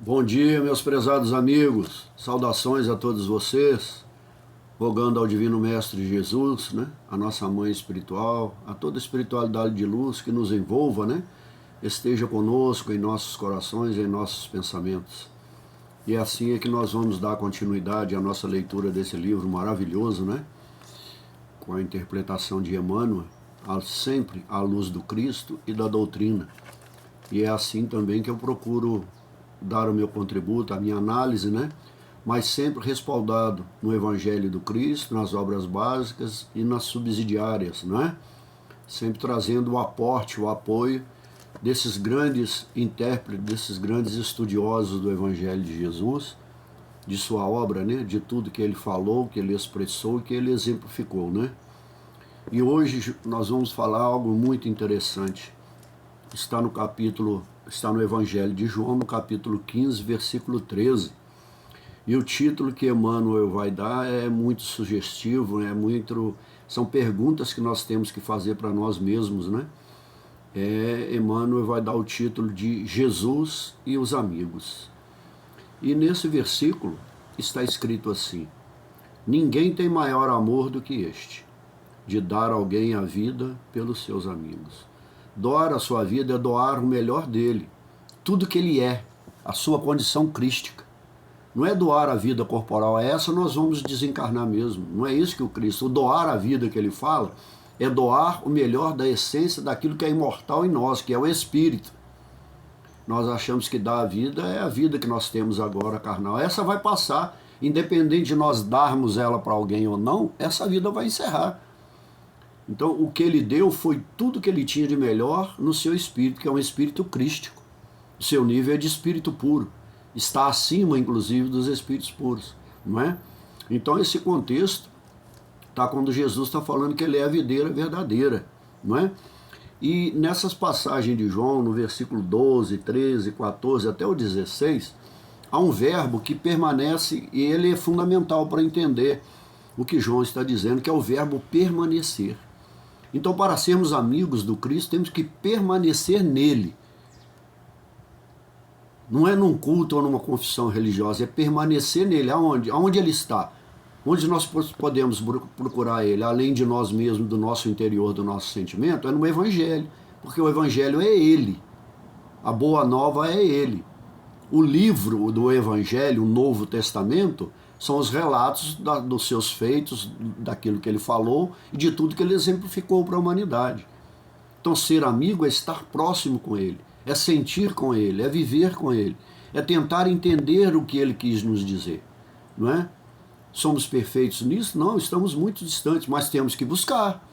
Bom dia, meus prezados amigos. Saudações a todos vocês. Rogando ao Divino Mestre Jesus, né? A nossa mãe espiritual, a toda a espiritualidade de luz que nos envolva, né? Esteja conosco em nossos corações, em nossos pensamentos. E assim é que nós vamos dar continuidade à nossa leitura desse livro maravilhoso, né? Com a interpretação de Emmanuel, sempre à luz do Cristo e da doutrina. E é assim também que eu procuro dar o meu contributo, a minha análise, né? Mas sempre respaldado no Evangelho do Cristo, nas obras básicas e nas subsidiárias, não é? Sempre trazendo o aporte, o apoio desses grandes intérpretes, desses grandes estudiosos do Evangelho de Jesus, de sua obra, né? De tudo que ele falou, que ele expressou e que ele exemplificou, né? E hoje nós vamos falar algo muito interessante. Está no Evangelho de João, no capítulo 15, versículo 13. E o título que Emmanuel vai dar é muito sugestivo, são perguntas que nós temos que fazer para nós mesmos, né? Emmanuel vai dar o título de Jesus e os Amigos. E nesse versículo está escrito assim: ninguém tem maior amor do que este, de dar alguém a vida pelos seus amigos. Doar a sua vida é doar o melhor dele, tudo que ele é, a sua condição crística. Não é doar a vida corporal, essa nós vamos desencarnar mesmo. Não é isso que o Cristo, o doar a vida que ele fala, é doar o melhor da essência daquilo que é imortal em nós, que é o Espírito. Nós achamos que dar a vida é a vida que nós temos agora, carnal. Essa vai passar, independente de nós darmos ela para alguém ou não, essa vida vai encerrar. Então, o que ele deu foi tudo que ele tinha de melhor no seu espírito, que é um espírito crístico. O seu nível é de espírito puro. Está acima, inclusive, dos espíritos puros, não é? Então, esse contexto está quando Jesus está falando que ele é a videira verdadeira, não é? E nessas passagens de João, no versículo 12, 13, 14 até o 16, há um verbo que permanece e ele é fundamental para entender o que João está dizendo, que é o verbo permanecer. Então, para sermos amigos do Cristo, temos que permanecer nele. Não é num culto ou numa confissão religiosa, é permanecer nele. Aonde? Aonde ele está? Onde nós podemos procurar ele, além de nós mesmos, do nosso interior, do nosso sentimento, é no Evangelho. Porque o Evangelho é ele. A Boa Nova é ele. O livro do Evangelho, o Novo Testamento, são os relatos dos seus feitos, daquilo que ele falou e de tudo que ele exemplificou para a humanidade. Então, ser amigo é estar próximo com ele, é sentir com ele, é viver com ele, é tentar entender o que ele quis nos dizer, não é? Somos perfeitos nisso? Não, estamos muito distantes, mas temos que buscar.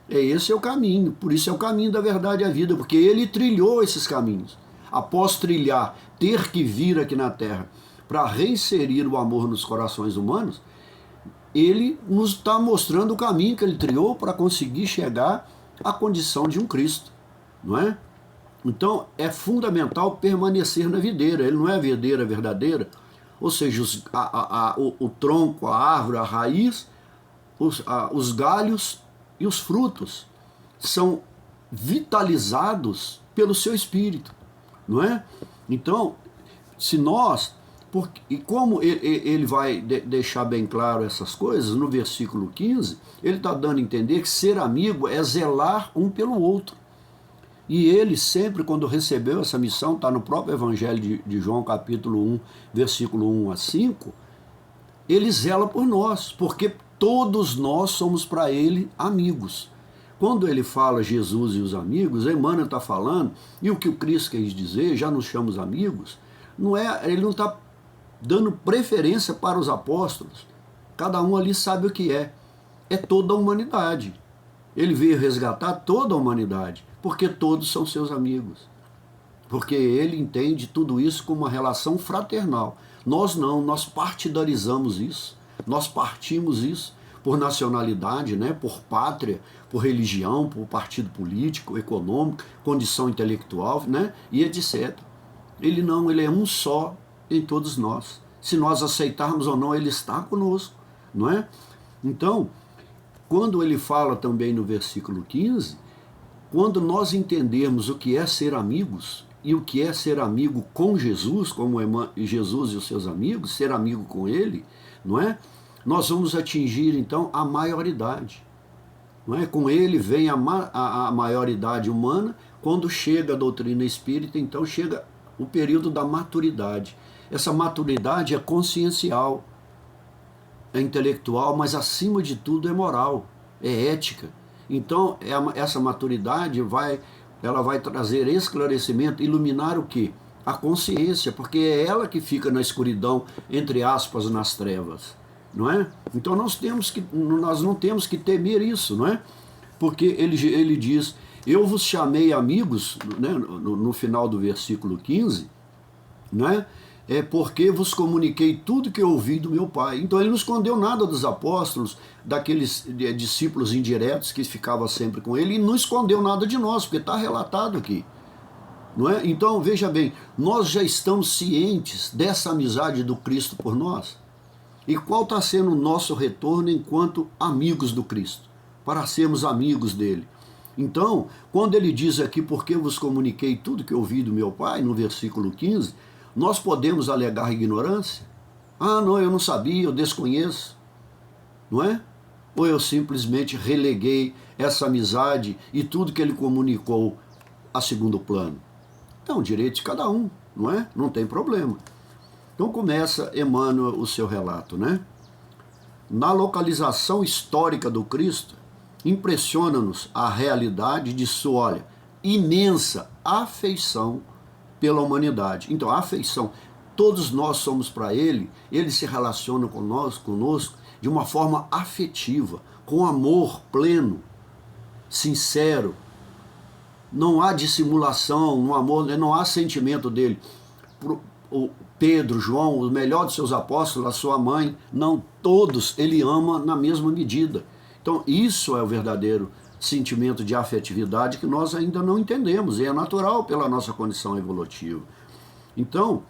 Esse é o caminho, por isso é o caminho da verdade e a vida, porque ele trilhou esses caminhos. Após trilhar, ter que vir aqui na Terra para reinserir o amor nos corações humanos, ele nos está mostrando o caminho que ele trilhou para conseguir chegar à condição de um Cristo, não é? Então, é fundamental permanecer na videira. Ele não é a videira verdadeira, ou seja, o tronco, a árvore, a raiz, os galhos e os frutos são vitalizados pelo seu espírito, não é? Então, se nós, e como ele vai deixar bem claro essas coisas, no versículo 15, ele está dando a entender que ser amigo é zelar um pelo outro. E ele sempre, quando recebeu essa missão, está no próprio Evangelho de João, capítulo 1, versículo 1 a 5, ele zela por nós, porque todos nós somos para ele amigos. Quando ele fala Jesus e os amigos, Emmanuel está falando, e o que o Cristo quis dizer, já nos chamamos amigos, ele não está dando preferência para os apóstolos. Cada um ali sabe o que é. É toda a humanidade. Ele veio resgatar toda a humanidade, porque todos são seus amigos. Porque ele entende tudo isso como uma relação fraternal. Nós não, nós partidarizamos isso, nós partimos isso por nacionalidade, né, por pátria, por religião, por partido político, econômico, condição intelectual, né, e etc. Ele não, ele é um só em todos nós. Se nós aceitarmos ou não, ele está conosco, não é? Então, quando ele fala também no versículo 15, quando nós entendermos o que é ser amigos, e o que é ser amigo com Jesus, como Jesus e os seus amigos, ser amigo com ele, não é? Nós vamos atingir então a maioridade. Não é? Com ele vem a maioridade humana. Quando chega a doutrina espírita, então chega o período da maturidade. Essa maturidade é consciencial, é intelectual, mas acima de tudo é moral, é ética. Então essa maturidade ela vai trazer esclarecimento, iluminar o quê? A consciência, porque é ela que fica na escuridão, entre aspas, nas trevas, não é? Então nós não temos que temer isso, não é? Porque ele diz, eu vos chamei amigos, né, no final do versículo 15, né? É porque vos comuniquei tudo que eu ouvi do meu Pai. Então ele não escondeu nada dos apóstolos, daqueles discípulos indiretos que ficavam sempre com ele, e não escondeu nada de nós, porque está relatado aqui. Não é? Então, veja bem, nós já estamos cientes dessa amizade do Cristo por nós. E qual está sendo o nosso retorno enquanto amigos do Cristo? Para sermos amigos dele. Então, quando ele diz aqui, porque vos comuniquei tudo que eu ouvi do meu Pai, no versículo 15, nós podemos alegar ignorância? Ah, não, eu não sabia, eu desconheço. Não é? Ou eu simplesmente releguei essa amizade e tudo que ele comunicou a segundo plano? É um direito de cada um, não é? Não tem problema. Então começa Emmanuel o seu relato, né? Na localização histórica do Cristo, impressiona-nos a realidade de sua, olha, imensa afeição pela humanidade. Então, a afeição, todos nós somos para ele se relaciona conosco de uma forma afetiva, com amor pleno, sincero. Não há dissimulação no amor, não há sentimento dele. O Pedro, João, o melhor dos seus apóstolos, a sua mãe, não, todos ele ama na mesma medida. Então, isso é o verdadeiro sentimento de afetividade que nós ainda não entendemos, e é natural pela nossa condição evolutiva. Então,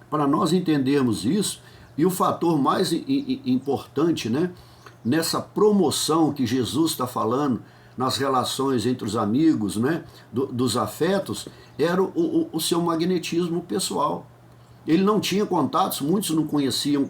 para nós entendermos isso, e o fator mais importante, né, nessa promoção que Jesus está falando, nas relações entre os amigos, né, dos afetos, era o seu magnetismo pessoal. Ele não tinha contatos, muitos não conheciam,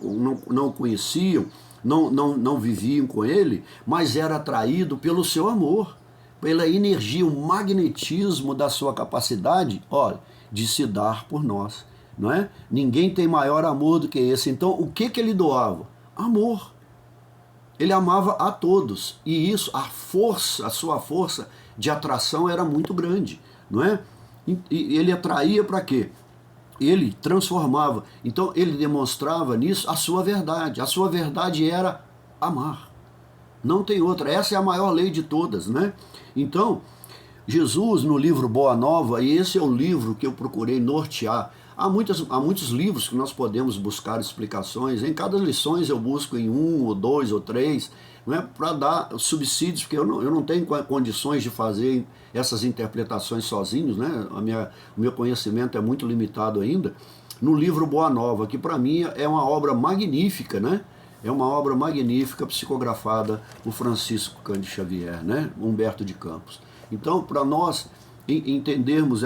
não viviam com ele, mas era atraído pelo seu amor, pela energia, o magnetismo da sua capacidade, olha, de se dar por nós, não é? Ninguém tem maior amor do que esse. Então, o que ele doava? Amor. Ele amava a todos, e isso, a sua força de atração era muito grande, não é? E ele atraía para quê? Ele transformava. Então ele demonstrava nisso a sua verdade. A sua verdade era amar. Não tem outra. Essa é a maior lei de todas, né? Então, Jesus no livro Boa Nova, e esse é o livro que eu procurei nortear. Há muitos livros que nós podemos buscar explicações. Em cada lição eu busco em 1, ou 2, ou 3, não é, para dar subsídios, porque eu não tenho condições de fazer essas interpretações sozinhos, né? O meu conhecimento é muito limitado ainda. No livro Boa Nova, que para mim é uma obra magnífica, né? É uma obra magnífica, psicografada por Francisco Cândido Xavier, né? Humberto de Campos. Então, para nós entendermos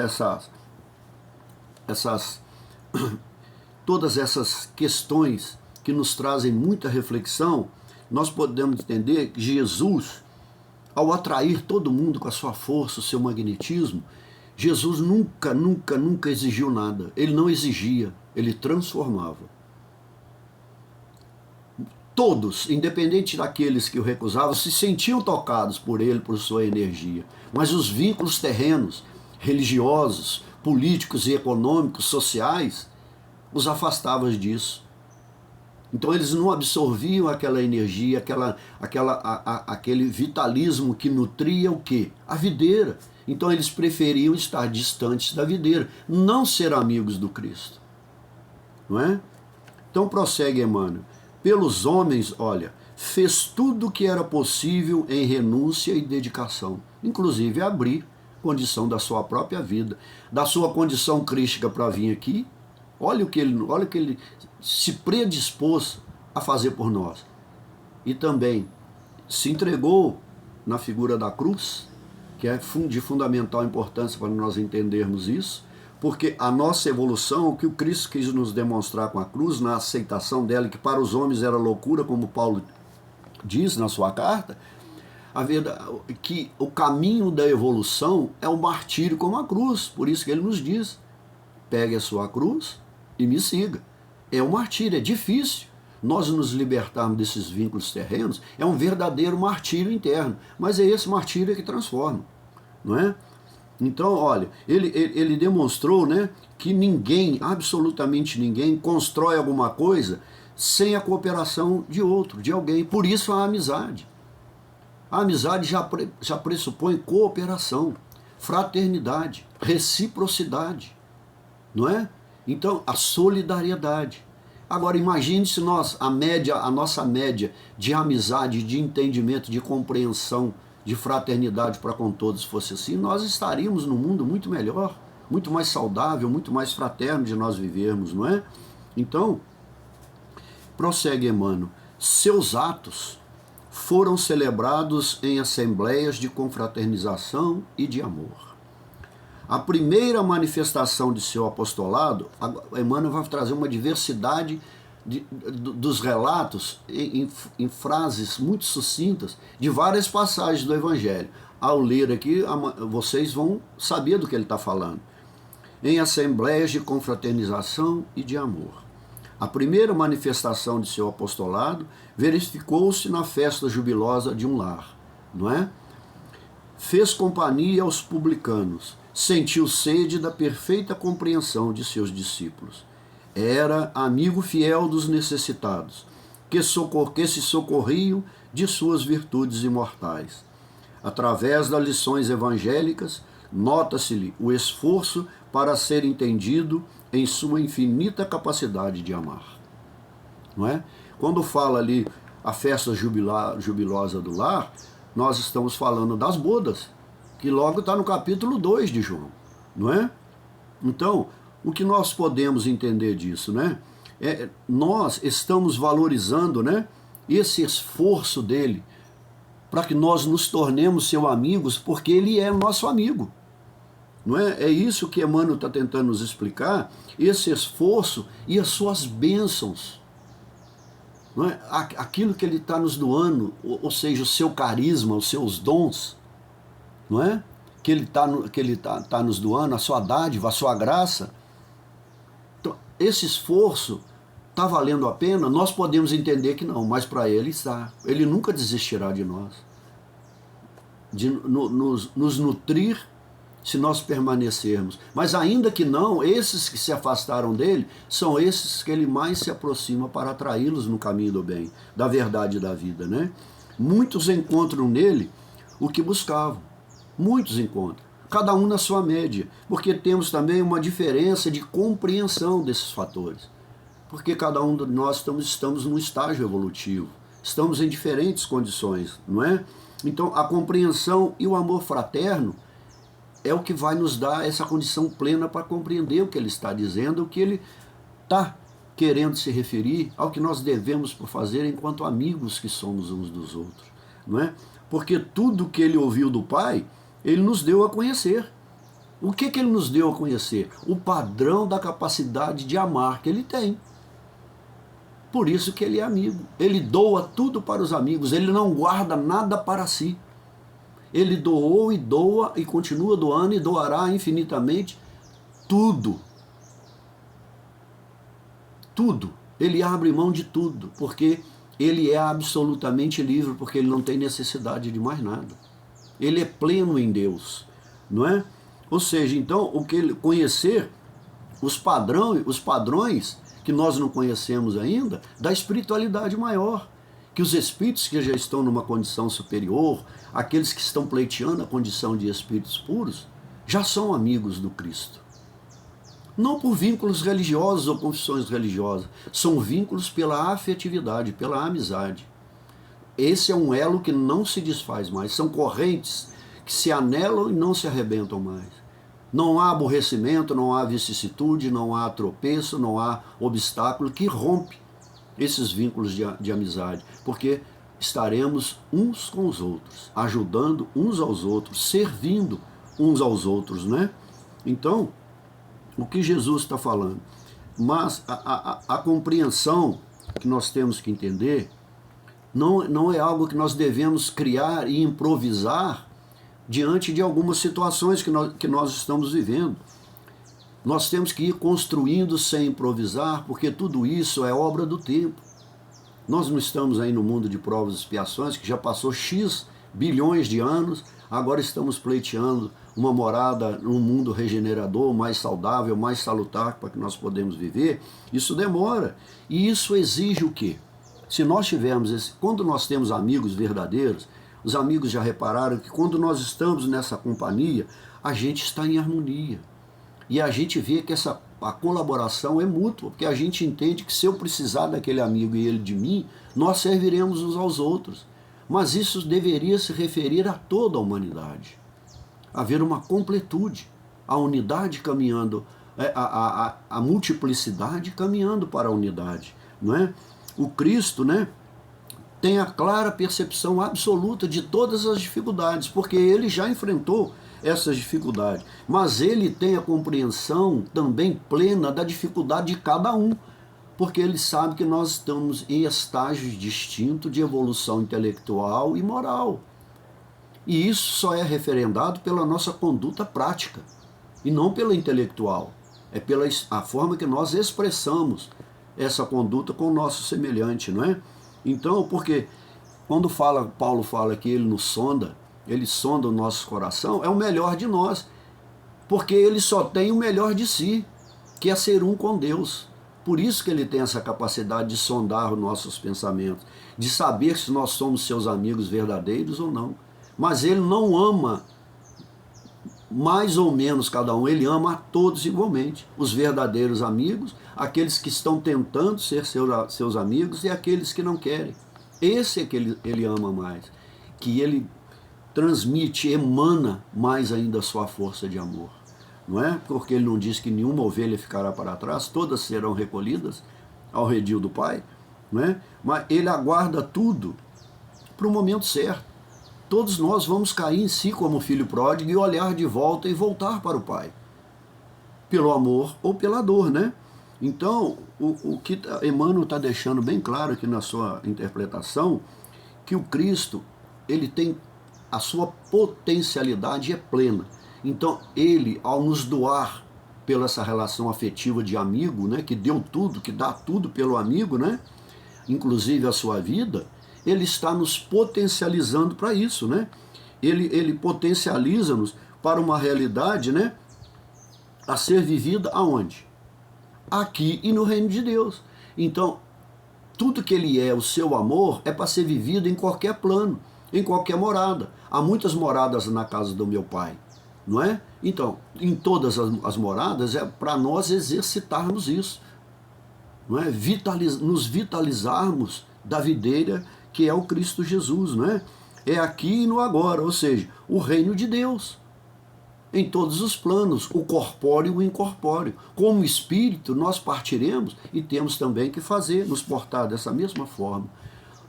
todas essas questões que nos trazem muita reflexão, nós podemos entender que Jesus, ao atrair todo mundo com a sua força, o seu magnetismo, Jesus nunca exigiu nada. Ele não exigia, ele transformava. Todos, independente daqueles que o recusavam, se sentiam tocados por ele, por sua energia. Mas os vínculos terrenos, religiosos, políticos e econômicos, sociais, os afastavam disso. Então eles não absorviam aquela energia, aquele vitalismo que nutria o quê? A videira. Então eles preferiam estar distantes da videira, não ser amigos do Cristo. Não é? Então prossegue Emmanuel. Pelos homens, olha, fez tudo o que era possível em renúncia e dedicação, inclusive abrir condição da sua própria vida, da sua condição crística para vir aqui. Olha o que ele se predispôs a fazer por nós. E também se entregou na figura da cruz, que é de fundamental importância para nós entendermos isso, Porque a nossa evolução, o que o Cristo quis nos demonstrar com a cruz, na aceitação dela, que para os homens era loucura, como Paulo diz na sua carta, a verdade, que o caminho da evolução é o martírio como a cruz. Por isso que ele nos diz, pegue a sua cruz e me siga. É um martírio, é difícil. Nós nos libertarmos desses vínculos terrenos é um verdadeiro martírio interno, mas é esse martírio que transforma, não é? Então, olha, ele demonstrou, né, que ninguém, absolutamente ninguém, constrói alguma coisa sem a cooperação de outro, de alguém. Por isso a amizade. A amizade já pressupõe cooperação, fraternidade, reciprocidade, não é? Então, a solidariedade. Agora, imagine se a nossa média de amizade, de entendimento, de compreensão, de fraternidade para com todos fosse assim, nós estaríamos num mundo muito melhor, muito mais saudável, muito mais fraterno de nós vivermos, não é? Então, prossegue Emmanuel, seus atos foram celebrados em assembleias de confraternização e de amor. A primeira manifestação de seu apostolado, Emmanuel vai trazer uma diversidade dos relatos em frases muito sucintas de várias passagens do Evangelho. Ao ler aqui, vocês vão saber do que ele está falando. Em assembleias de confraternização e de amor. A primeira manifestação de seu apostolado verificou-se na festa jubilosa de um lar, não é? Fez companhia aos publicanos, sentiu sede da perfeita compreensão de seus discípulos. Era amigo fiel dos necessitados, que se socorriam de suas virtudes imortais. Através das lições evangélicas, nota-se-lhe o esforço para ser entendido em sua infinita capacidade de amar. Não é? Quando fala ali a festa jubilosa do lar, nós estamos falando das bodas, que logo está no capítulo 2 de João, não é? Então, o que nós podemos entender disso, né? Nós estamos valorizando, né, esse esforço dele para que nós nos tornemos seus amigos, porque ele é nosso amigo. Não é? É isso que Emmanuel está tentando nos explicar, esse esforço e as suas bênçãos. Não é? Aquilo que ele está nos doando, ou seja, o seu carisma, os seus dons, não é? Que ele está nos doando, a sua dádiva, a sua graça. Então, esse esforço está valendo a pena? Nós podemos entender que não, mas para ele está. Ele nunca desistirá de nós. De nos nutrir se nós permanecermos. Mas ainda que não, esses que se afastaram dele, são esses que ele mais se aproxima para atraí-los no caminho do bem, da verdade e da vida, né? Muitos encontram nele o que buscavam. Muitos encontram. Cada um na sua média. Porque temos também uma diferença de compreensão desses fatores. Porque cada um de nós estamos num estágio evolutivo. Estamos em diferentes condições, não é? Então, a compreensão e o amor fraterno é o que vai nos dar essa condição plena para compreender o que ele está dizendo, o que ele está querendo se referir, ao que nós devemos fazer enquanto amigos que somos uns dos outros, não é? Porque tudo que ele ouviu do Pai, ele nos deu a conhecer. O que ele nos deu a conhecer? O padrão da capacidade de amar que ele tem. Por isso que ele é amigo. Ele doa tudo para os amigos, ele não guarda nada para si. Ele doou e doa e continua doando e doará infinitamente tudo. Tudo. Ele abre mão de tudo, porque ele é absolutamente livre, porque ele não tem necessidade de mais nada. Ele é pleno em Deus, não é? Ou seja, então, o que ele conhecer os padrões que nós não conhecemos ainda, da espiritualidade maior. Que os espíritos que já estão numa condição superior, aqueles que estão pleiteando a condição de espíritos puros, já são amigos do Cristo. Não por vínculos religiosos ou confissões religiosas, são vínculos pela afetividade, pela amizade. Esse é um elo que não se desfaz mais, são correntes que se anelam e não se arrebentam mais. Não há aborrecimento, não há vicissitude, não há tropeço, não há obstáculo que rompe esses vínculos de amizade, porque estaremos uns com os outros, ajudando uns aos outros, servindo uns aos outros, né? Então, o que Jesus está falando. Mas a compreensão que nós temos que entender não é algo que nós devemos criar e improvisar diante de algumas situações que nós estamos vivendo. Nós temos que ir construindo sem improvisar, porque tudo isso é obra do tempo. Nós não estamos aí no mundo de provas e expiações, que já passou X bilhões de anos, agora estamos pleiteando uma morada num mundo regenerador, mais saudável, mais salutar para que nós podemos viver. Isso demora. E isso exige o quê? Se nós tivermos quando nós temos amigos verdadeiros, os amigos já repararam que quando nós estamos nessa companhia, a gente está em harmonia. E a gente vê que a colaboração é mútua, porque a gente entende que se eu precisar daquele amigo e ele de mim, nós serviremos uns aos outros. Mas isso deveria se referir a toda a humanidade. Haver uma completude, a unidade caminhando, a multiplicidade caminhando para a unidade, não é? O Cristo, né, tem a clara percepção absoluta de todas as dificuldades, porque ele já enfrentou essas dificuldades, mas ele tem a compreensão também plena da dificuldade de cada um, porque ele sabe que nós estamos em estágios distintos de evolução intelectual e moral. E isso só é referendado pela nossa conduta prática, e não pela intelectual. É pela a forma que nós expressamos essa conduta com o nosso semelhante, não é? Então, porque quando Paulo fala que ele sonda o nosso coração, é o melhor de nós, porque ele só tem o melhor de si, que é ser um com Deus. Por isso que ele tem essa capacidade de sondar os nossos pensamentos, de saber se nós somos seus amigos verdadeiros ou não. Mas ele não ama mais ou menos cada um, ele ama a todos igualmente. Os verdadeiros amigos, aqueles que estão tentando ser seus amigos e aqueles que não querem. Esse é que ele ama mais, que ele transmite, emana mais ainda a sua força de amor. Não é? Porque ele não diz que nenhuma ovelha ficará para trás, todas serão recolhidas ao redil do Pai, não é? Mas ele aguarda tudo para o momento certo. Todos nós vamos cair em si como filho pródigo e olhar de volta e voltar para o Pai, pelo amor ou pela dor, né? Então, o que Emmanuel está deixando bem claro aqui na sua interpretação, que o Cristo, ele tem a sua potencialidade é plena. Então, ele, ao nos doar pela essa relação afetiva de amigo, né, que deu tudo, que dá tudo pelo amigo, né, inclusive a sua vida, ele está nos potencializando para isso, né? Ele potencializa-nos para uma realidade, né, a ser vivida aonde? Aqui e no reino de Deus. Então, tudo que ele é, o seu amor, é para ser vivido em qualquer plano, em qualquer morada. Há muitas moradas na casa do meu Pai, não é? Então, em todas as moradas é para nós exercitarmos isso, não é? Nos vitalizarmos da videira que é o Cristo Jesus, não é? É aqui e no agora, ou seja, o reino de Deus, em todos os planos, o corpóreo e o incorpóreo. Como espírito, nós partiremos e temos também que nos portar dessa mesma forma.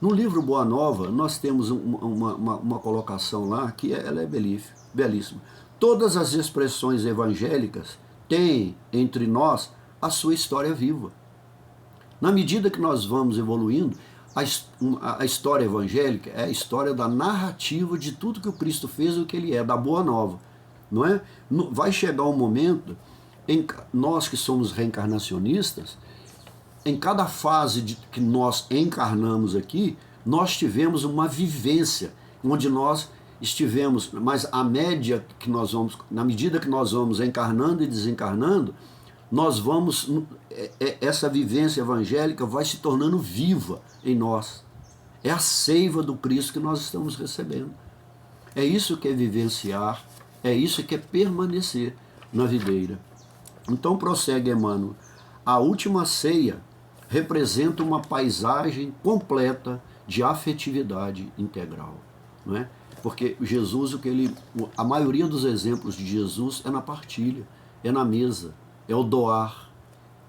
No livro Boa Nova, nós temos uma colocação lá que ela é belíssima. Todas as expressões evangélicas têm entre nós a sua história viva. Na medida que nós vamos evoluindo, a história evangélica é a história da narrativa de tudo que o Cristo fez e o que ele é, da Boa Nova. Não é? Vai chegar um momento em nós que somos reencarnacionistas, em cada fase que nós encarnamos aqui, nós tivemos uma vivência onde nós estivemos, mas a média que nós vamos, na medida que nós vamos encarnando e desencarnando, nós vamos, essa vivência evangélica vai se tornando viva em nós. É a seiva do Cristo que nós estamos recebendo. É isso que é vivenciar, é isso que é permanecer na videira. Então prossegue Emmanuel. A última ceia representa uma paisagem completa de afetividade integral, não é? Porque Jesus, a maioria dos exemplos de Jesus é na partilha, é na mesa, é o doar.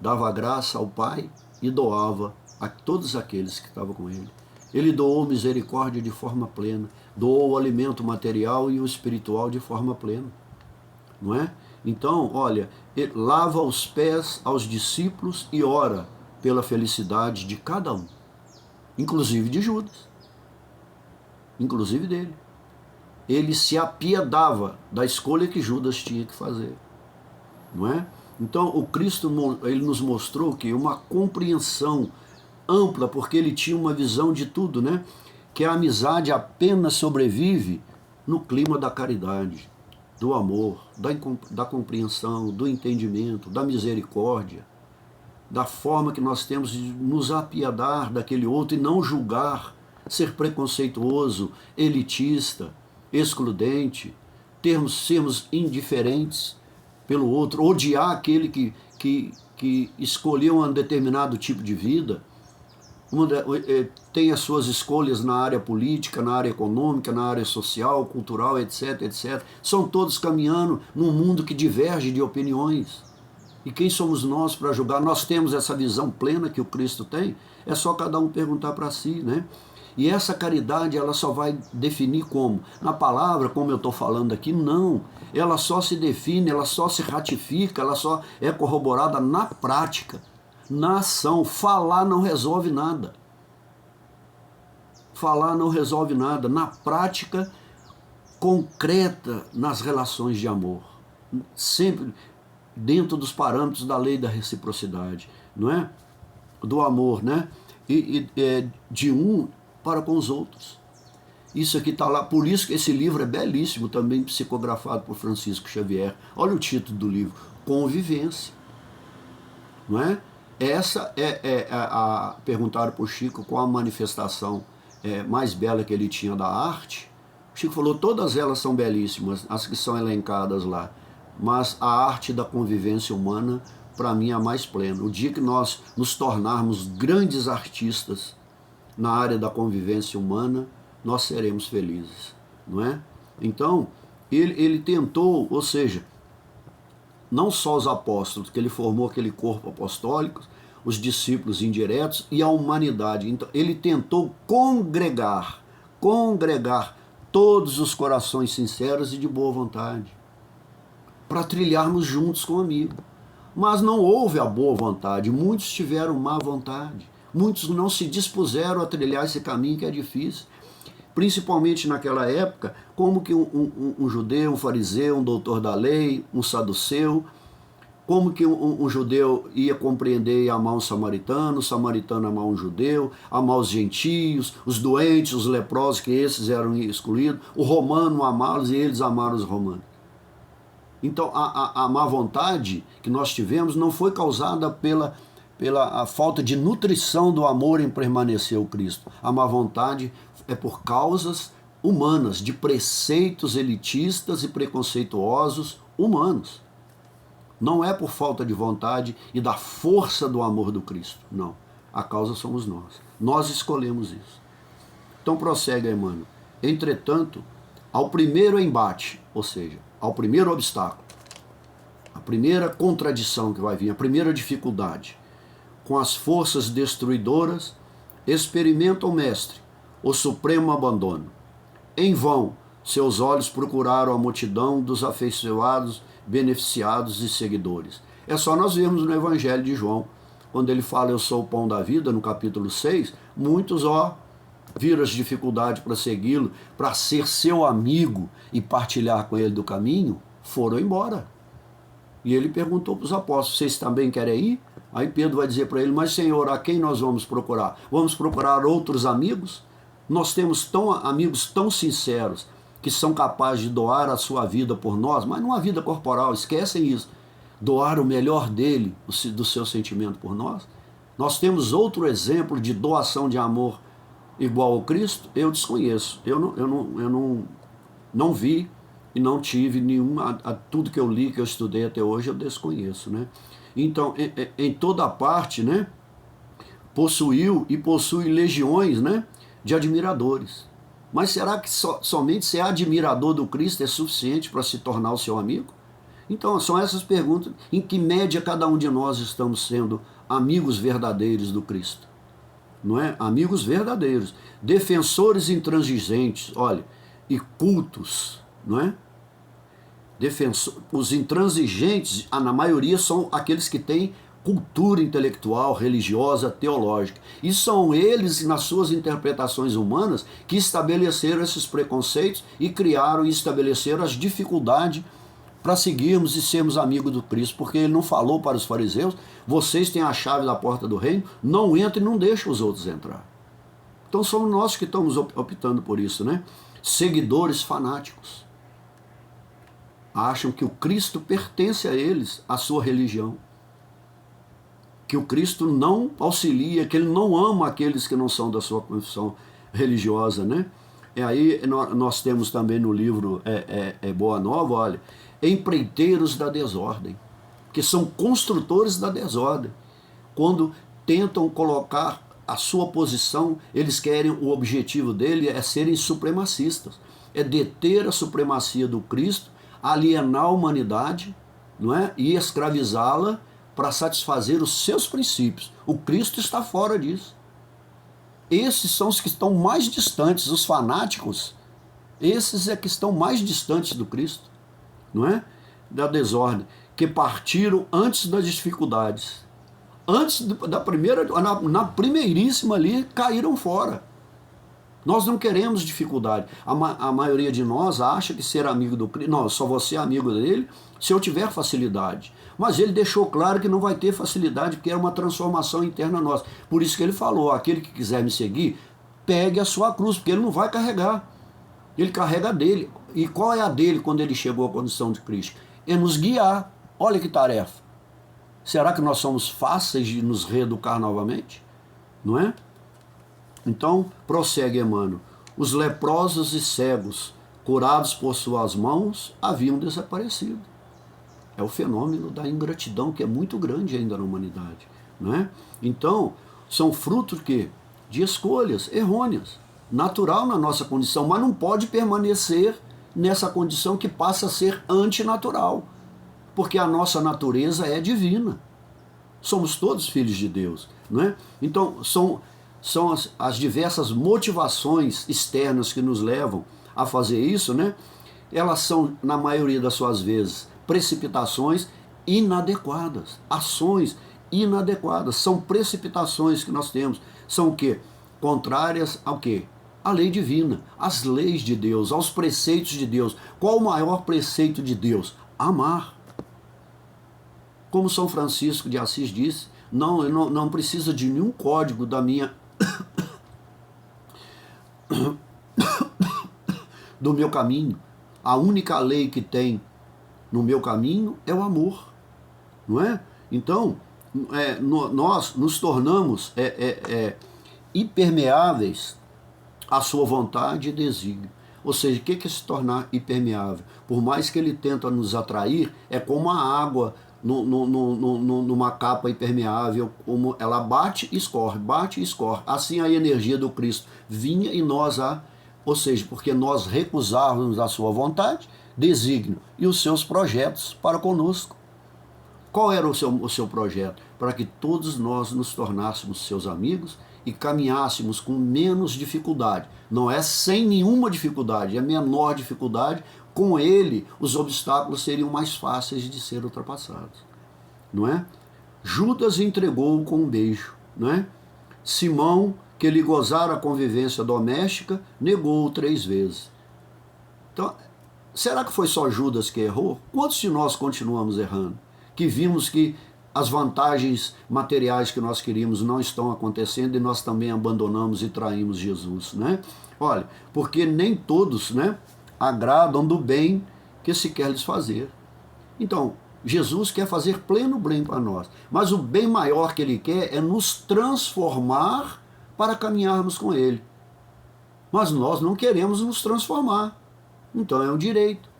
Dava graça ao Pai e doava a todos aqueles que estavam com ele. Ele doou misericórdia de forma plena, doou o alimento material e o espiritual de forma plena, não é? Então, olha, ele lava os pés aos discípulos e ora pela felicidade de cada um, inclusive de Judas, inclusive dele. Ele se apiedava da escolha que Judas tinha que fazer, não é? Então, o Cristo, ele nos mostrou que uma compreensão ampla, porque ele tinha uma visão de tudo, né? Que a amizade apenas sobrevive no clima da caridade, do amor, da compreensão, do entendimento, da misericórdia, da forma que nós temos de nos apiedar daquele outro e não julgar, ser preconceituoso, elitista, excludente, sermos indiferentes pelo outro, odiar aquele que escolheu um determinado tipo de vida, tem as suas escolhas na área política, na área econômica, na área social, cultural, etc, etc. São todos caminhando num mundo que diverge de opiniões. E quem somos nós para julgar? Nós temos essa visão plena que o Cristo tem, é só cada um perguntar para si, né? E essa caridade, ela só vai definir como? Na palavra, como eu estou falando aqui? Não. Ela só se define, ela só se ratifica, ela só é corroborada na prática, na ação. Falar não resolve nada. Falar não resolve nada. Na prática concreta, nas relações de amor. Sempre dentro dos parâmetros da lei da reciprocidade, não é? Do amor, né? De um para com os outros. Isso aqui está lá, por isso que esse livro é belíssimo, também psicografado por Francisco Xavier. Olha o título do livro, Convivência. Não é? Essa perguntaram para o Chico qual a manifestação mais bela que ele tinha da arte. O Chico falou, todas elas são belíssimas, as que são elencadas lá, mas a arte da convivência humana, para mim, é a mais plena. O dia que nós nos tornarmos grandes artistas na área da convivência humana, nós seremos felizes, não é? Então, ele tentou, ou seja, não só os apóstolos, que ele formou aquele corpo apostólico, os discípulos indiretos e a humanidade. Então, ele tentou congregar todos os corações sinceros e de boa vontade, para trilharmos juntos com o amigo. Mas não houve a boa vontade, muitos tiveram má vontade, muitos não se dispuseram a trilhar esse caminho que é difícil. Principalmente naquela época, como que um judeu, um fariseu, um doutor da lei, um saduceu, como que um judeu ia compreender e amar um samaritano, o samaritano amar um judeu, amar os gentios, os doentes, os leprosos, que esses eram excluídos, o romano amá-los e eles amaram os romanos. Então a má vontade que nós tivemos não foi causada pela a falta de nutrição do amor em permanecer o Cristo. A má vontade é por causas humanas, de preceitos elitistas e preconceituosos humanos. Não é por falta de vontade e da força do amor do Cristo, não. A causa somos nós. Nós escolhemos isso. Então prossegue, Emmanuel. Entretanto, ao primeiro embate, ou seja, ao primeiro obstáculo, a primeira contradição que vai vir, a primeira dificuldade, com as forças destruidoras, experimenta o Mestre o supremo abandono. Em vão, seus olhos procuraram a multidão dos afeiçoados, beneficiados e seguidores. É só nós vermos no Evangelho de João, quando ele fala, eu sou o pão da vida, no capítulo 6, muitos, viram as dificuldades para segui-lo, para ser seu amigo e partilhar com ele do caminho, foram embora. E ele perguntou para os apóstolos, vocês também querem ir? Aí Pedro vai dizer para ele, mas Senhor, a quem nós vamos procurar? Vamos procurar outros amigos? Nós temos amigos tão sinceros que são capazes de doar a sua vida por nós, mas não a vida corporal, esquecem isso. Doar o melhor dele, do seu sentimento por nós. Nós temos outro exemplo de doação de amor igual ao Cristo? Eu desconheço. Eu não vi e não tive nenhuma, tudo que eu li, que eu estudei até hoje, eu desconheço, né? Então, em toda parte, né, possuiu e possui legiões, né, de admiradores. Mas será que somente ser admirador do Cristo é suficiente para se tornar o seu amigo? Então, são essas perguntas. Em que média cada um de nós estamos sendo amigos verdadeiros do Cristo? Não é? Amigos verdadeiros. Defensores intransigentes, olha, e cultos, não é? Os intransigentes, na maioria, são aqueles que têm cultura intelectual, religiosa, teológica. E são eles, nas suas interpretações humanas, que estabeleceram esses preconceitos e criaram e estabeleceram as dificuldades para seguirmos e sermos amigos do Cristo, porque ele não falou para os fariseus: vocês têm a chave da porta do reino, não entrem e não deixem os outros entrar. Então somos nós que estamos optando por isso, né? Seguidores fanáticos. Acham que o Cristo pertence a eles, à sua religião. Que o Cristo não auxilia, que ele não ama aqueles que não são da sua confissão religiosa, né? E aí nós temos também no livro Boa Nova, olha, empreiteiros da desordem, que são construtores da desordem. Quando tentam colocar a sua posição, eles querem, o objetivo dele é serem supremacistas, é deter a supremacia do Cristo, alienar a humanidade, não é? E escravizá-la para satisfazer os seus princípios. O Cristo está fora disso. Esses são os que estão mais distantes, os fanáticos, esses é que estão mais distantes do Cristo, não é? Da desordem, que partiram antes das dificuldades. Antes da primeira, na primeiríssima ali, caíram fora. Nós não queremos dificuldade. A maioria de nós acha que ser amigo do Cristo, não, eu só vou ser amigo dele se eu tiver facilidade. Mas ele deixou claro que não vai ter facilidade, porque é uma transformação interna nossa. Por isso que ele falou: aquele que quiser me seguir, pegue a sua cruz, porque ele não vai carregar. Ele carrega a dele. E qual é a dele quando ele chegou à condição de Cristo? É nos guiar. Olha que tarefa. Será que nós somos fáceis de nos reeducar novamente? Não é? Então, prossegue Emmanuel: os leprosos e cegos, curados por suas mãos, haviam desaparecido. É o fenômeno da ingratidão, que é muito grande ainda na humanidade, não é? Então, são frutos de escolhas errôneas, natural na nossa condição, mas não pode permanecer nessa condição que passa a ser antinatural, porque a nossa natureza é divina. Somos todos filhos de Deus, não é? Então, são as diversas motivações externas que nos levam a fazer isso, né? Elas são, na maioria das suas vezes, precipitações inadequadas, ações inadequadas, são precipitações que nós temos, são o quê? Contrárias ao quê? À lei divina, às leis de Deus, aos preceitos de Deus. Qual o maior preceito de Deus? Amar. Como São Francisco de Assis disse, não precisa de nenhum código da minha do meu caminho. A única lei que tem no meu caminho é o amor, não é? Então, nós nos tornamos impermeáveis à sua vontade e desígnio. Ou seja, o que é se tornar impermeável? Por mais que ele tenta nos atrair, é como a água numa capa impermeável, como ela bate e escorre. Assim a energia do Cristo vinha e nós ou seja, porque nós recusávamos a sua vontade, desígnio e os seus projetos para conosco. Qual era o seu projeto? Para que todos nós nos tornássemos seus amigos e caminhássemos com menos dificuldade. Não é sem nenhuma dificuldade, é menor dificuldade. Com ele, os obstáculos seriam mais fáceis de ser ultrapassados, não é? Judas entregou-o com um beijo, não é? Simão, que lhe gozara a convivência doméstica, negou-o 3 vezes. Então, será que foi só Judas que errou? Quantos de nós continuamos errando? Que vimos que as vantagens materiais que nós queríamos não estão acontecendo e nós também abandonamos e traímos Jesus, né? Olha, porque nem todos, né, agradam do bem que se quer lhes fazer. Então, Jesus quer fazer pleno bem para nós, mas o bem maior que ele quer é nos transformar para caminharmos com ele. Mas nós não queremos nos transformar. Então é um direito,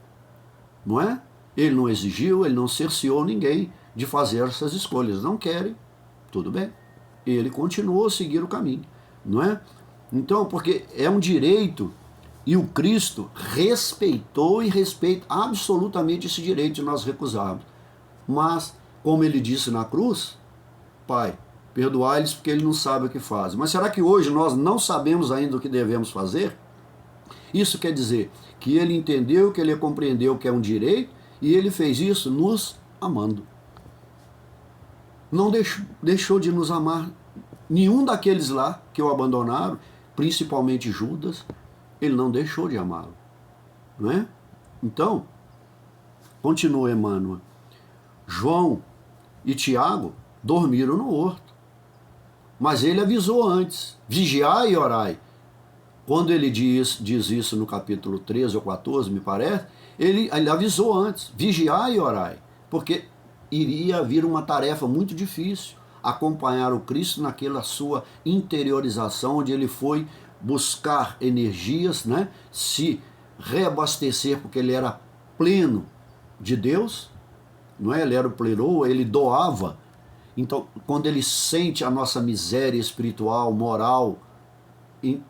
não é? Ele não exigiu, ele não cerceou ninguém de fazer essas escolhas. Não querem, tudo bem. Ele continuou a seguir o caminho, não é? Então, porque é um direito, e o Cristo respeitou e respeita absolutamente esse direito de nós recusarmos. Mas, como ele disse na cruz, Pai, perdoai-lhes porque eles não sabem o que fazem. Mas será que hoje nós não sabemos ainda o que devemos fazer? Isso quer dizer que ele entendeu, que ele compreendeu que é um direito E ele fez isso nos amando. Não deixou de nos amar. Nenhum daqueles lá que o abandonaram, principalmente Judas, ele não deixou de amá-lo. Não é? Então, continua Emmanuel. João e Tiago dormiram no horto. Mas ele avisou antes, vigiai e orai. Quando ele diz isso no capítulo 13 ou 14, me parece, ele avisou antes, vigiai e orai. Porque iria vir uma tarefa muito difícil, acompanhar o Cristo naquela sua interiorização, onde ele foi buscar energias, né? Se reabastecer, porque ele era pleno de Deus, não é? Ele era o pleno, ele doava. Então, quando ele sente a nossa miséria espiritual, moral,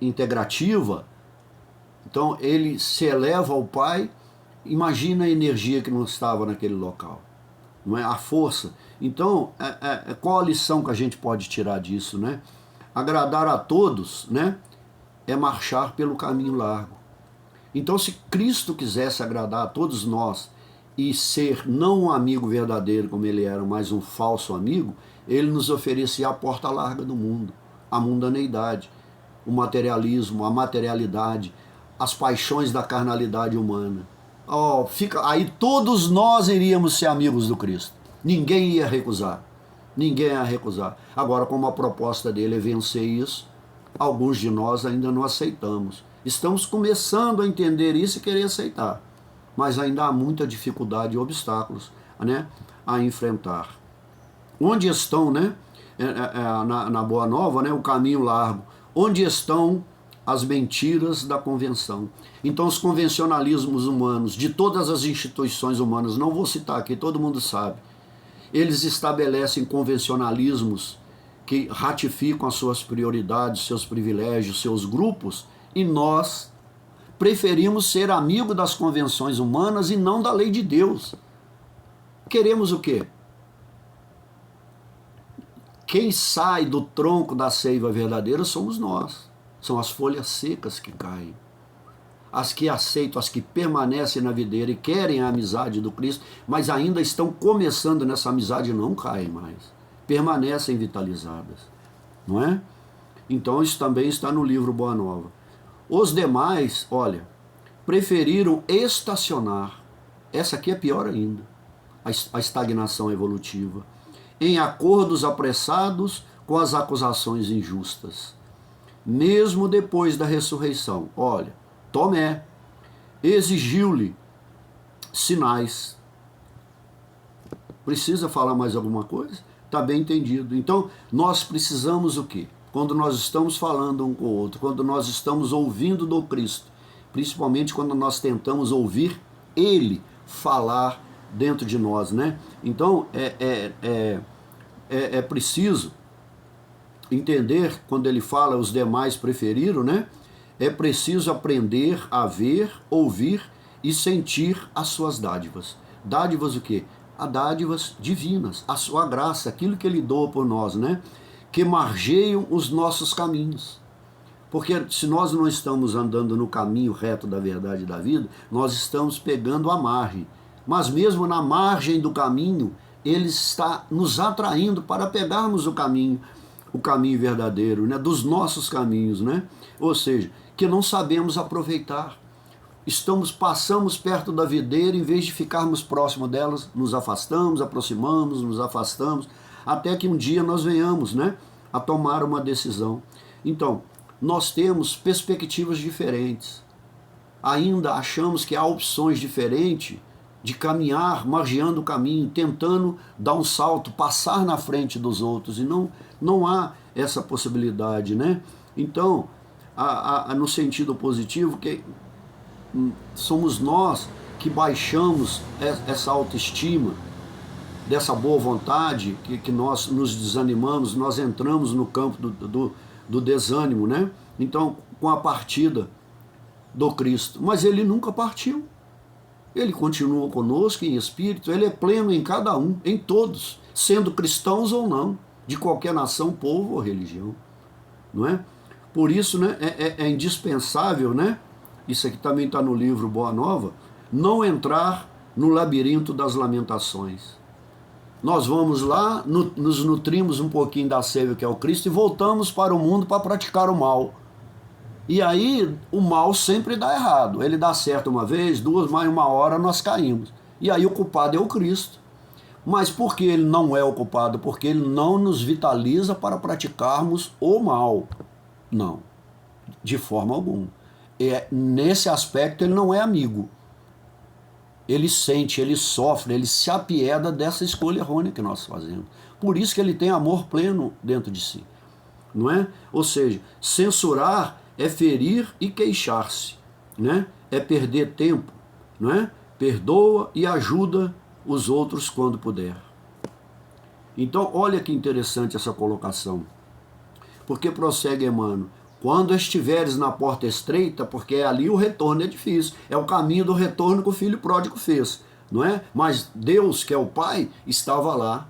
integrativa, então ele se eleva ao Pai. Imagina a energia que não estava naquele local, não é? A força. Então, qual a lição que a gente pode tirar disso, né? Agradar a todos, né? É marchar pelo caminho largo. Então, se Cristo quisesse agradar a todos nós e ser não um amigo verdadeiro como ele era, mas um falso amigo, ele nos oferecia a porta larga do mundo, a mundaneidade, o materialismo, a materialidade, as paixões da carnalidade humana. Aí todos nós iríamos ser amigos do Cristo. Ninguém ia recusar. Ninguém ia recusar. Agora, como a proposta dele é vencer isso, alguns de nós ainda não aceitamos. Estamos começando a entender isso e querer aceitar. Mas ainda há muita dificuldade e obstáculos, né, a enfrentar. Onde estão, né, na Boa Nova, né, o caminho largo? Onde estão as mentiras da convenção? Então, os convencionalismos humanos, de todas as instituições humanas, não vou citar aqui, todo mundo sabe, eles estabelecem convencionalismos que ratificam as suas prioridades, seus privilégios, seus grupos, e nós preferimos ser amigo das convenções humanas e não da lei de Deus. Queremos o quê? Quem sai do tronco da seiva verdadeira somos nós. São as folhas secas que caem. As que aceitam, as que permanecem na videira e querem a amizade do Cristo, mas ainda estão começando nessa amizade e não caem mais. Permanecem vitalizadas. Não é? Então isso também está no livro Boa Nova. Os demais, olha, preferiram estacionar. Essa aqui é pior ainda. A estagnação evolutiva. Em acordos apressados com as acusações injustas. Mesmo depois da ressurreição. Olha, Tomé exigiu-lhe sinais. Precisa falar mais alguma coisa? Está bem entendido. Então, nós precisamos o quê? Quando nós estamos falando um com o outro, quando nós estamos ouvindo do Cristo, principalmente quando nós tentamos ouvir Ele falar dentro de nós, né? Então, é preciso entender, quando ele fala os demais preferiram, né? É preciso aprender a ver, ouvir e sentir as suas dádivas. Dádivas o quê? As dádivas divinas, a sua graça, aquilo que ele doa por nós, né? Que margeiam os nossos caminhos. Porque se nós não estamos andando no caminho reto da verdade da vida, nós estamos pegando a margem. Mas mesmo na margem do caminho, ele está nos atraindo para pegarmos o caminho verdadeiro, né, dos nossos caminhos, né? Ou seja, que não sabemos aproveitar. Passamos perto da videira, em vez de ficarmos próximo delas, nos afastamos, aproximamos, nos afastamos, até que um dia nós venhamos, né, a tomar uma decisão. Então, nós temos perspectivas diferentes. Ainda achamos que há opções diferentes de caminhar, margeando o caminho, tentando dar um salto, passar na frente dos outros, e não há essa possibilidade, né? Então, no sentido positivo, que somos nós que baixamos essa autoestima, dessa boa vontade, que nós nos desanimamos, nós entramos no campo do desânimo, né? Então, com a partida do Cristo. Mas ele nunca partiu. Ele continua conosco em espírito, ele é pleno em cada um, em todos, sendo cristãos ou não, de qualquer nação, povo ou religião, não é? Por isso, né, é indispensável, né? Isso aqui também está no livro Boa Nova, não entrar no labirinto das lamentações. Nós vamos lá, nos nutrimos um pouquinho da seiva que é o Cristo e voltamos para o mundo para praticar o mal. E aí o mal sempre dá errado. Ele dá certo uma vez, duas, mais uma hora nós caímos. E aí o culpado é o Cristo. Mas por que ele não é o culpado? Porque ele não nos vitaliza para praticarmos o mal. Não, de forma alguma. Nesse aspecto ele não é amigo. Ele sente, ele sofre, ele se apieda dessa escolha errônea que nós fazemos. Por isso que ele tem amor pleno dentro de si. Não é? Ou seja, censurar é ferir e queixar-se, né? É perder tempo, não é? Perdoa e ajuda os outros quando puder. Então, olha que interessante essa colocação. Porque prossegue Emmanuel, quando estiveres na porta estreita, porque ali o retorno é difícil, é o caminho do retorno que o filho pródigo fez, não é? Mas Deus, que é o Pai, estava lá,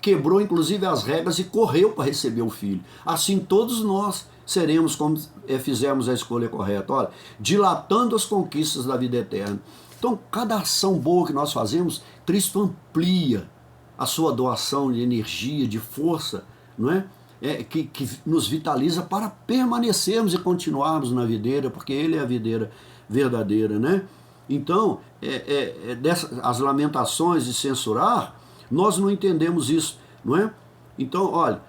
quebrou inclusive as regras e correu para receber o filho. Assim todos nós seremos como fizemos a escolha correta, olha, dilatando as conquistas da vida eterna. Então, cada ação boa que nós fazemos, Cristo amplia a sua doação de energia, de força, não é? Que nos vitaliza para permanecermos e continuarmos na videira, porque Ele é a videira verdadeira, né? Então, as lamentações de censurar, nós não entendemos isso, não é? Então, olha,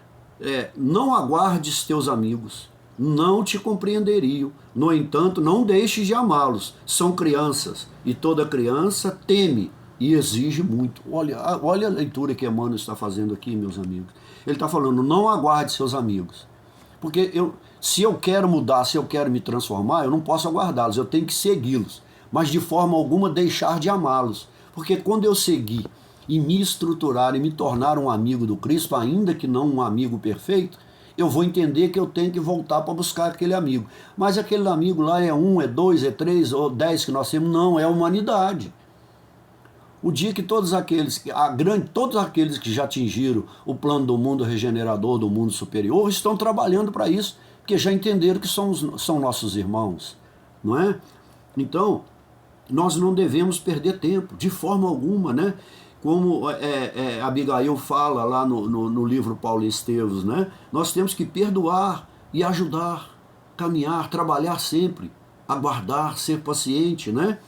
não aguardes teus amigos, não te compreenderiam, no entanto, não deixes de amá-los, são crianças, e toda criança teme e exige muito. Olha a leitura que Emmanuel está fazendo aqui, meus amigos. Ele está falando, não aguarde seus amigos. Porque se eu quero mudar, se eu quero me transformar, eu não posso aguardá-los, eu tenho que segui-los. Mas de forma alguma deixar de amá-los. Porque quando eu seguir e me estruturar e me tornar um amigo do Cristo, ainda que não um amigo perfeito, eu vou entender que eu tenho que voltar para buscar aquele amigo. Mas aquele amigo lá é 1, é 2, é 3 ou 10 que nós temos, não, é a humanidade. O dia que todos aqueles que já atingiram o plano do mundo regenerador, do mundo superior, estão trabalhando para isso, porque já entenderam que são nossos irmãos, não é? Então, nós não devemos perder tempo, de forma alguma, né? Como Abigail fala lá no livro Paulo Esteves, né? Nós temos que perdoar e ajudar, caminhar, trabalhar sempre, aguardar, ser paciente, né?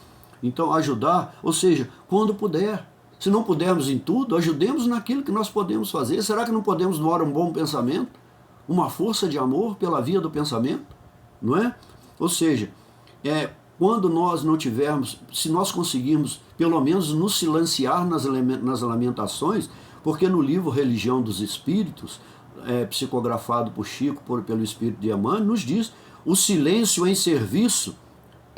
Então, ajudar, ou seja, quando puder. Se não pudermos em tudo, ajudemos naquilo que nós podemos fazer. Será que não podemos doar um bom pensamento? Uma força de amor pela via do pensamento? Não é? Ou seja, quando nós não tivermos, se nós conseguirmos pelo menos nos silenciar nas lamentações, porque no livro Religião dos Espíritos, psicografado por Chico, pelo Espírito de Emmanuel, nos diz, o silêncio em serviço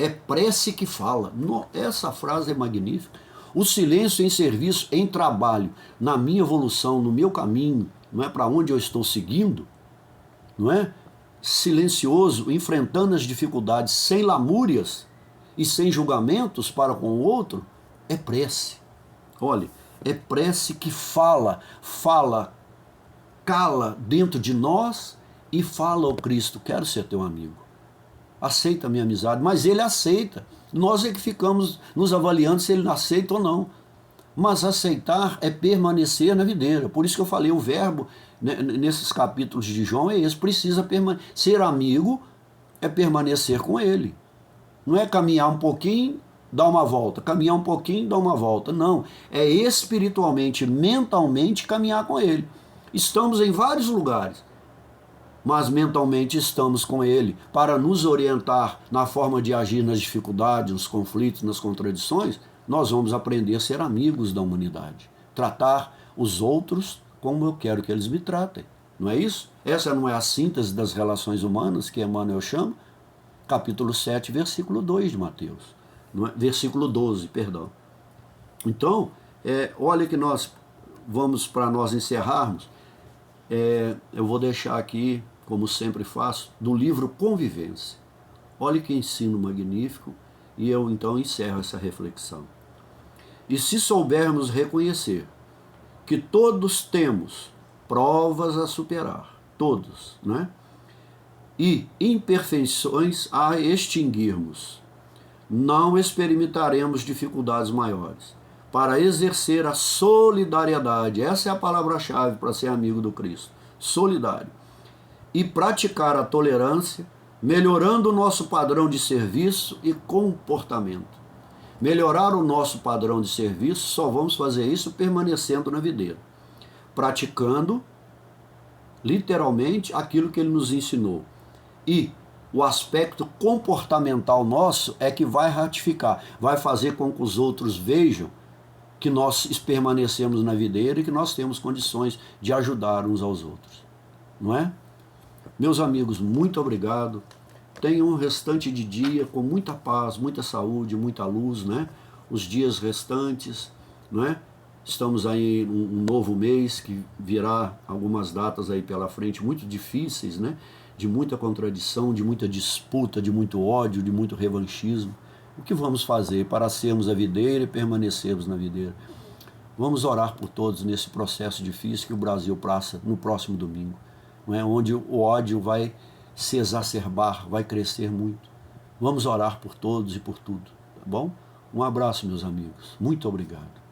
é prece que fala. Essa frase é magnífica. O silêncio em serviço, em trabalho, na minha evolução, no meu caminho, não é, para onde eu estou seguindo, não é? Silencioso, enfrentando as dificuldades, sem lamúrias e sem julgamentos para com o outro, é prece. Olha, é prece que fala, cala dentro de nós e fala ao Cristo, quero ser teu amigo. Aceita a minha amizade, mas ele aceita. Nós é que ficamos nos avaliando se ele aceita ou não. Mas aceitar é permanecer na videira. Por isso que eu falei, o verbo, né, nesses capítulos de João, é esse, precisa permanecer. Ser amigo é permanecer com ele. Não é caminhar um pouquinho, dar uma volta. Caminhar um pouquinho, dar uma volta. Não, é espiritualmente, mentalmente caminhar com ele. Estamos em vários lugares, mas mentalmente estamos com ele para nos orientar na forma de agir nas dificuldades, nos conflitos, nas contradições. Nós vamos aprender a ser amigos da humanidade, tratar os outros como eu quero que eles me tratem, não é isso? Essa não é a síntese das relações humanas que Emmanuel chama? Capítulo 7, versículo 2 de Mateus, não é? Versículo 12, perdão. Então, olha que nós vamos, para nós encerrarmos, eu vou deixar aqui, como sempre faço, do livro Convivência. Olha que ensino magnífico, e eu então encerro essa reflexão. E se soubermos reconhecer que todos temos provas a superar, todos, né? E imperfeições a extinguirmos, não experimentaremos dificuldades maiores, para exercer a solidariedade. Essa é a palavra-chave para ser amigo do Cristo. Solidário. E praticar a tolerância, melhorando o nosso padrão de serviço e comportamento. Melhorar o nosso padrão de serviço, só vamos fazer isso permanecendo na videira. Praticando, literalmente, aquilo que ele nos ensinou. E o aspecto comportamental nosso é que vai ratificar, vai fazer com que os outros vejam que nós permanecemos na videira e que nós temos condições de ajudar uns aos outros. Não é? Meus amigos, muito obrigado. Tenham um restante de dia com muita paz, muita saúde, muita luz, né? Os dias restantes, não é? Estamos aí um novo mês que virá algumas datas aí pela frente muito difíceis, né? De muita contradição, de muita disputa, de muito ódio, de muito revanchismo. O que vamos fazer para sermos a videira e permanecermos na videira? Vamos orar por todos nesse processo difícil que o Brasil passa no próximo domingo, não é? Onde o ódio vai se exacerbar, vai crescer muito. Vamos orar por todos e por tudo, tá bom? Um abraço, meus amigos. Muito obrigado.